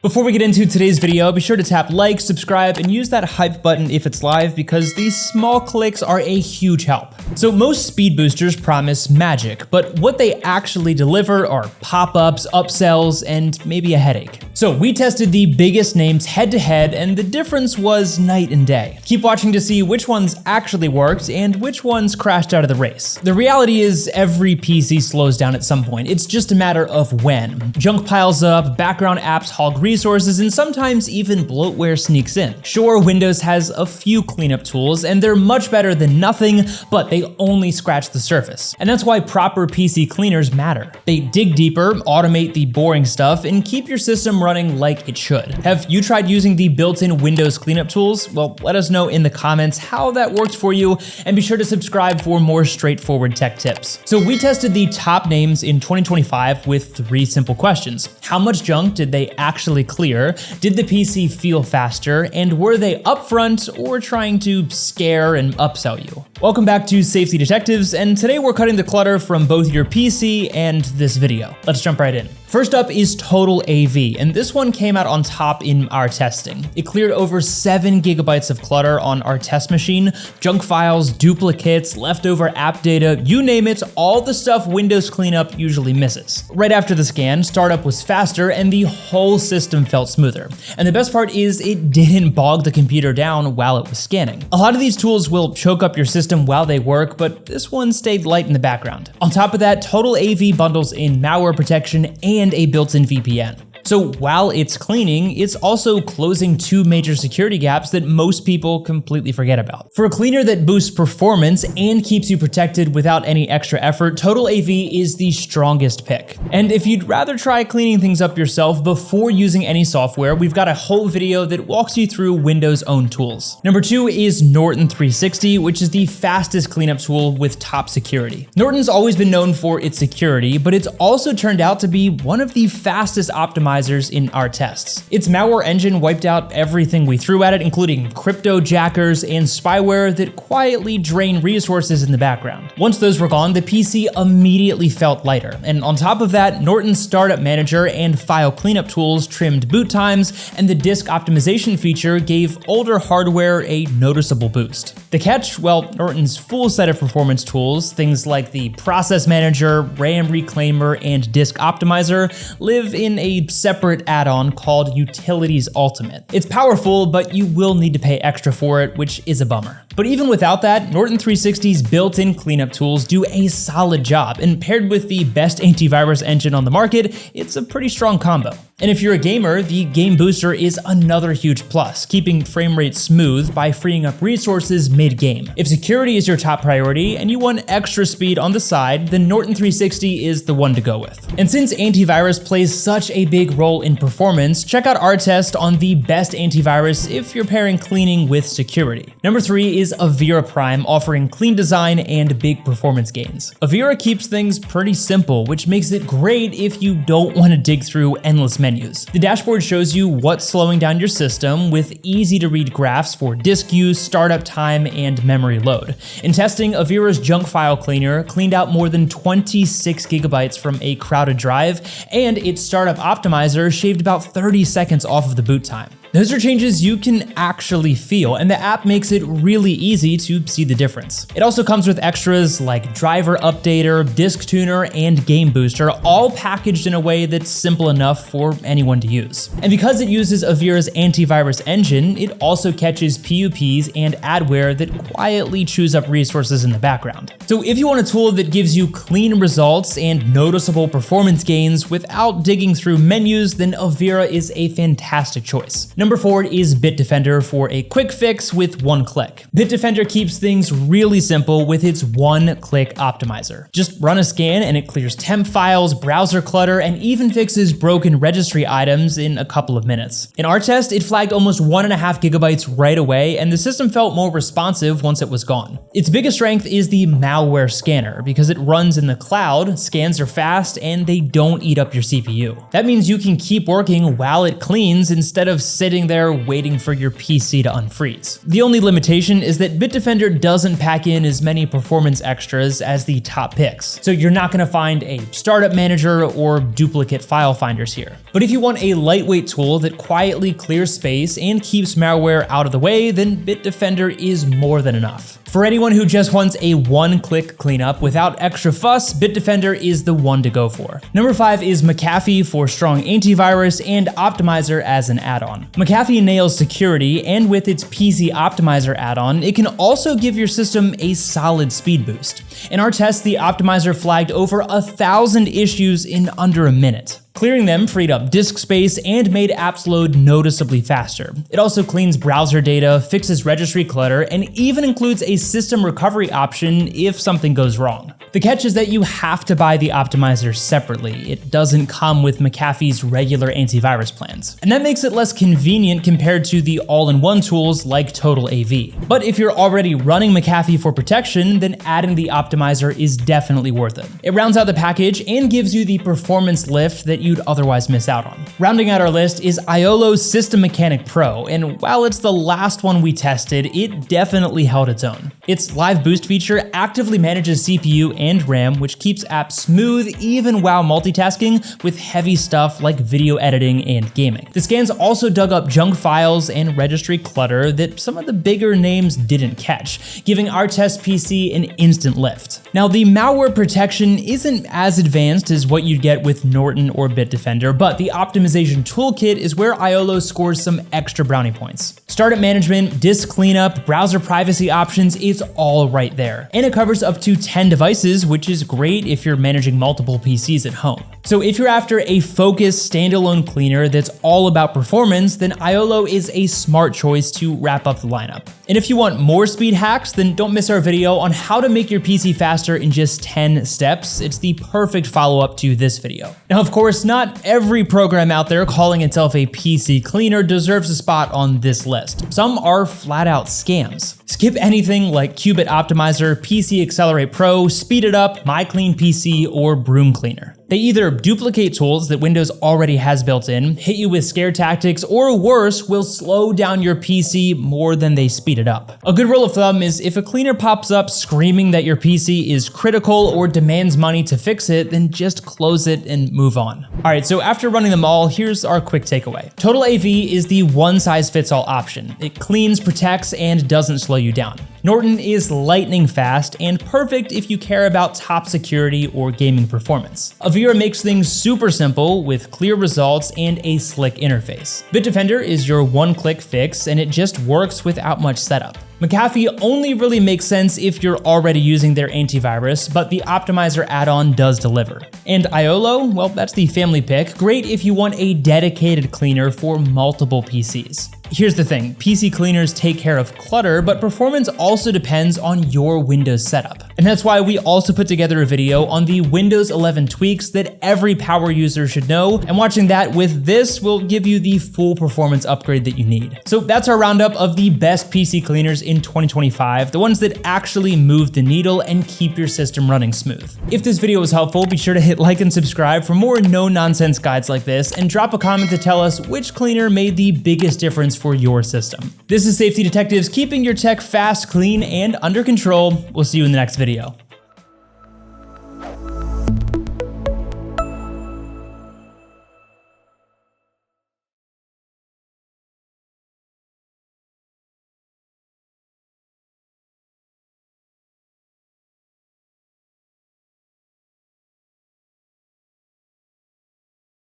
Before we get into today's video, be sure to tap like, subscribe, and use that hype button if it's live because these small clicks are a huge help. So most speed boosters promise magic, but what they actually deliver are pop-ups, upsells, and maybe a headache. So we tested the biggest names head-to-head, and the difference was night and day. Keep watching to see which ones actually worked and which ones crashed out of the race. The reality is every PC slows down at some point. It's just a matter of when. Junk piles up, background apps hog resources, and sometimes even bloatware sneaks in. Sure, Windows has a few cleanup tools, and they're much better than nothing, but they only scratch the surface. And that's why proper PC cleaners matter. They dig deeper, automate the boring stuff, and keep your system running like it should. Have you tried using the built-in Windows cleanup tools? Well, let us know in the comments how that worked for you, and be sure to subscribe for more straightforward tech tips. So we tested the top names in 2025 with 3 simple questions. How much junk did they actually clear? Did the PC feel faster? And were they upfront or trying to scare and upsell you? Welcome back to Safety Detectives, and today we're cutting the clutter from both your PC and this video. Let's jump right in. First up is TotalAV, and this one came out on top in our testing. It cleared over 7 gigabytes of clutter on our test machine, junk files, duplicates, leftover app data, you name it, all the stuff Windows cleanup usually misses. Right after the scan, startup was faster and the whole system felt smoother. And the best part is it didn't bog the computer down while it was scanning. A lot of these tools will choke up your system while they work, but this one stayed light in the background. On top of that, TotalAV bundles in malware protection and a built-in VPN. So while it's cleaning, it's also closing 2 major security gaps that most people completely forget about. For a cleaner that boosts performance and keeps you protected without any extra effort, TotalAV is the strongest pick. And if you'd rather try cleaning things up yourself before using any software, we've got a whole video that walks you through Windows' own tools. Number 2 is Norton 360, which is the fastest cleanup tool with top security. Norton's always been known for its security, but it's also turned out to be one of the fastest optimizers in our tests. Its malware engine wiped out everything we threw at it, including crypto jackers and spyware that quietly drain resources in the background. Once those were gone, the PC immediately felt lighter. And on top of that, Norton's startup manager and file cleanup tools trimmed boot times, and the disk optimization feature gave older hardware a noticeable boost. The catch? Well, Norton's full set of performance tools, things like the process manager, RAM reclaimer, and disk optimizer, live in a separate add-on called Utilities Ultimate. It's powerful, but you will need to pay extra for it, which is a bummer. But even without that, Norton 360's built-in cleanup tools do a solid job, and paired with the best antivirus engine on the market, it's a pretty strong combo. And if you're a gamer, the Game Booster is another huge plus, keeping frame rates smooth by freeing up resources mid-game. If security is your top priority and you want extra speed on the side, then Norton 360 is the one to go with. And since antivirus plays such a big role in performance, check out our test on the best antivirus if you're pairing cleaning with security. Number 3 is Avira Prime, offering clean design and big performance gains. Avira keeps things pretty simple, which makes it great if you don't want to dig through endless menus. The dashboard shows you what's slowing down your system with easy to read graphs for disk use, startup time, and memory load. In testing, Avira's junk file cleaner cleaned out more than 26 gigabytes from a crowded drive, and its startup optimizer shaved about 30 seconds off of the boot time. Those are changes you can actually feel, and the app makes it really easy to see the difference. It also comes with extras like driver updater, disk tuner, and game booster, all packaged in a way that's simple enough for anyone to use. And because it uses Avira's antivirus engine, it also catches PUPs and adware that quietly chews up resources in the background. So if you want a tool that gives you clean results and noticeable performance gains without digging through menus, then Avira is a fantastic choice. Number 4 is Bitdefender for a quick fix with one click. Bitdefender keeps things really simple with its one-click optimizer. Just run a scan and it clears temp files, browser clutter, and even fixes broken registry items in a couple of minutes. In our test, it flagged almost 1.5 gigabytes right away, and the system felt more responsive once it was gone. Its biggest strength is the malware scanner because it runs in the cloud, scans are fast, and they don't eat up your CPU. That means you can keep working while it cleans instead of sitting sitting there waiting for your PC to unfreeze. The only limitation is that Bitdefender doesn't pack in as many performance extras as the top picks, so you're not gonna find a startup manager or duplicate file finders here. But if you want a lightweight tool that quietly clears space and keeps malware out of the way, then Bitdefender is more than enough. For anyone who just wants a one-click cleanup without extra fuss, Bitdefender is the one to go for. Number 5 is McAfee for strong antivirus and Optimizer as an add-on. McAfee nails security, and with its PC Optimizer add-on, it can also give your system a solid speed boost. In our test, the Optimizer flagged over 1,000 issues in under a minute. Clearing them freed up disk space and made apps load noticeably faster. It also cleans browser data, fixes registry clutter, and even includes a system recovery option if something goes wrong. The catch is that you have to buy the Optimizer separately. It doesn't come with McAfee's regular antivirus plans. And that makes it less convenient compared to the all-in-one tools like TotalAV. But if you're already running McAfee for protection, then adding the Optimizer is definitely worth it. It rounds out the package and gives you the performance lift that you'd otherwise miss out on. Rounding out our list is iolo's System Mechanic Pro, and while it's the last one we tested, it definitely held its own. Its live boost feature actively manages CPU and RAM, which keeps apps smooth even while multitasking with heavy stuff like video editing and gaming. The scans also dug up junk files and registry clutter that some of the bigger names didn't catch, giving our test PC an instant lift. Now, the malware protection isn't as advanced as what you'd get with Norton or Bitdefender, but the optimization toolkit is where iolo scores some extra brownie points. Startup management, disk cleanup, browser privacy options, it's all right there. And it covers up to 10 devices, which is great if you're managing multiple PCs at home. So if you're after a focused standalone cleaner that's all about performance, then iolo is a smart choice to wrap up the lineup. And if you want more speed hacks, then don't miss our video on how to make your PC faster in just 10 steps. It's the perfect follow-up to this video. Now, of course, not every program out there calling itself a PC cleaner deserves a spot on this list. Some are flat out scams. Skip anything like Qubit Optimizer, PC Accelerate Pro, Speed It Up, My Clean PC, or Broom Cleaner. They either duplicate tools that Windows already has built in, hit you with scare tactics, or worse, will slow down your PC more than they speed it up. A good rule of thumb is if a cleaner pops up screaming that your PC is critical or demands money to fix it, then just close it and move on. Alright, so after running them all, here's our quick takeaway. TotalAV is the one-size-fits-all option. It cleans, protects, and doesn't slow you down. Norton is lightning fast and perfect if you care about top security or gaming performance. Avira makes things super simple with clear results and a slick interface. Bitdefender is your one-click fix, and it just works without much setup. McAfee only really makes sense if you're already using their antivirus, but the Optimizer add-on does deliver. And iolo, well, that's the family pick. Great if you want a dedicated cleaner for multiple PCs. Here's the thing, PC cleaners take care of clutter, but performance also depends on your Windows setup. And that's why we also put together a video on the Windows 11 tweaks that every power user should know, and watching that with this will give you the full performance upgrade that you need. So that's our roundup of the best PC cleaners in 2025, the ones that actually move the needle and keep your system running smooth. If this video was helpful, be sure to hit like and subscribe for more no-nonsense guides like this, and drop a comment to tell us which cleaner made the biggest difference for your system. This is Safety Detectives, keeping your tech fast, clean, and under control. We'll see you in the next video.